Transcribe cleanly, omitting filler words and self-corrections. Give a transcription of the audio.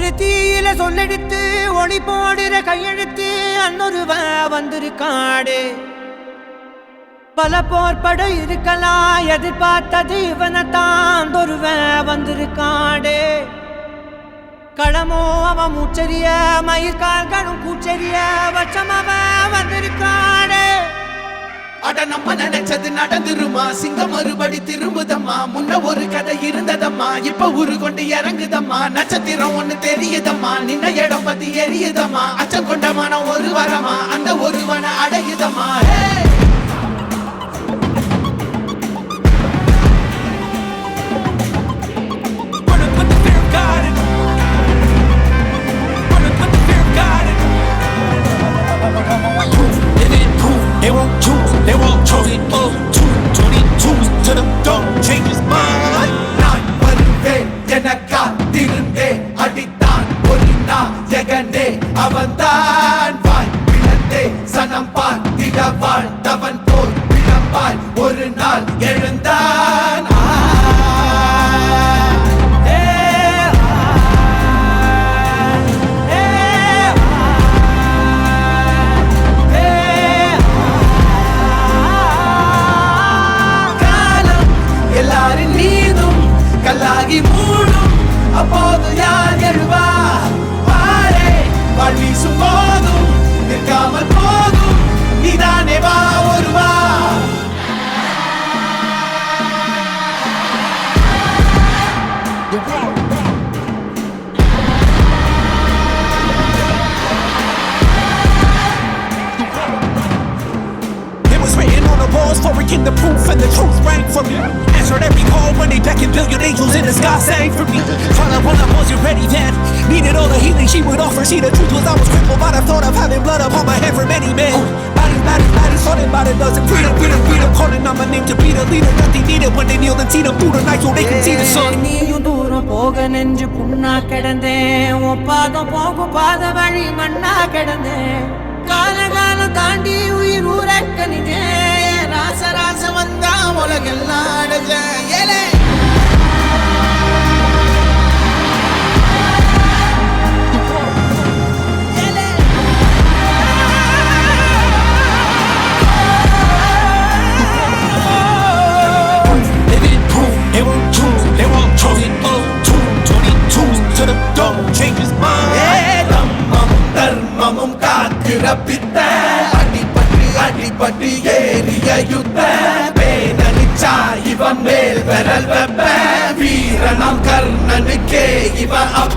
ஒரு தீயில சொல்லெடுத்து ஒளி போடுற கையெழுத்து அன்னொருவ வந்திருக்காடு. பல போர்பட இருக்கலாம் எதிர்பார்த்தது இவனைத்தான் ஒருவ வந்திருக்காடு. களமோ அவன் மூச்சரிய மயிர்கால்களும் கூச்சரிய வச்சம் அவன் வந்திருக்காடு. அட நம்ம நினைச்சது நடந்துருமா, சிங்கம் மறுபடி திரும்புதம்மா. முன்ன ஒரு கதை இருந்ததம்மா, இப்ப ஊரு கொண்டு இறங்குதம்மா. நட்சத்திரம் ஒண்ணு தெரியுதம்மா, நின்ன இடம் பத்தி எரியுதம்மா. அச்சம் கொண்ட மனம் ஒரு வரமா, அந்த ஒருவன அடையுதம்மா. They won't choose, they won't choose it. 22 to the door, change his mind. நான் வருவேன் என காத்திருந்தே, அடித்தான் ஒரு நாயகனே அவன்தான். வாய் பிளந்தே சனம் பார்த்திட வாழ்ந்தவன் போல் விளம்பாய் ஒரு நாள் எழுந்தான். கல்லாகி மூடும் அப்போது யார் எழுவா? பாரே வாழ் வீசும் போதும் நிற்காமல் போதும் நீதானே வா ஒருவா. It was written on the walls for a king, the proof and the truth rang for me. Answered every call when they beckoned, billion angels in the sky sang for me. Trying when I wasn't ready then, needed all the healing she would offer. See, the truth was I was crippled by the thought of having blood upon my head for many men. Bodies, sorted by the dozen. Freedom, calling on my name to be the leader that they needed when they kneeled and seen them through the night so they can see the sun. நீயும் தூரம் போக நெஞ்சு புண்ணா கிடந்தேன், ஒப்பாதம் போகும் பாத வழி மண்ணா கிடந்தேன். காலம் தாண்டி உயிர் ஊரக்கணிதேன், ராச வந்தா உலகெல்லாம் அடைஞ்சேன். ஏலே They won't choose, they won't choose it. 22 to the door, change his mind. தம்மமும் தர்மமும் காக்கிற பித்த, அடிபட்டு ஏறிய யுத்த. பேனலிச்சா இவன் மேல் விரல் வெப்ப, வீரனாம் கர்ணனுக்கே இவன் அப்ப.